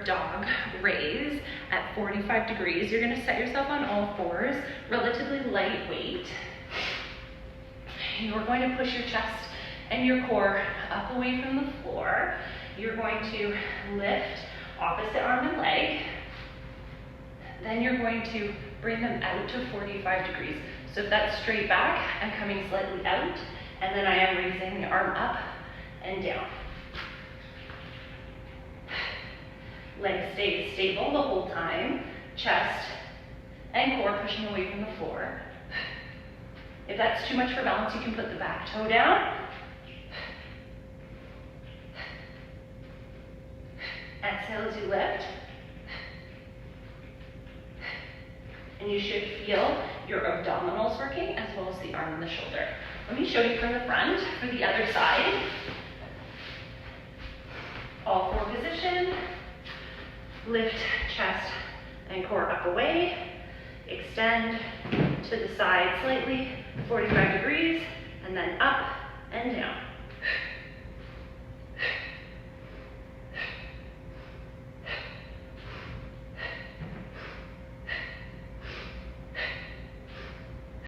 dog raise at 45 degrees. You're gonna set yourself on all fours, relatively lightweight. You're going to push your chest and your core up away from the floor. You're going to lift opposite arm and leg. Then you're going to bring them out to 45 degrees. So if that's straight back, I'm coming slightly out, and then I am raising the arm up and down. Leg stays stable the whole time. Chest and core pushing away from the floor. If that's too much for balance, you can put the back toe down. Exhale as you lift. And you should feel your abdominals working as well as the arm and the shoulder. Let me show you from the front for the other side. All four position. Lift chest and core up away. Extend to the side slightly, 45 degrees, and then up and down.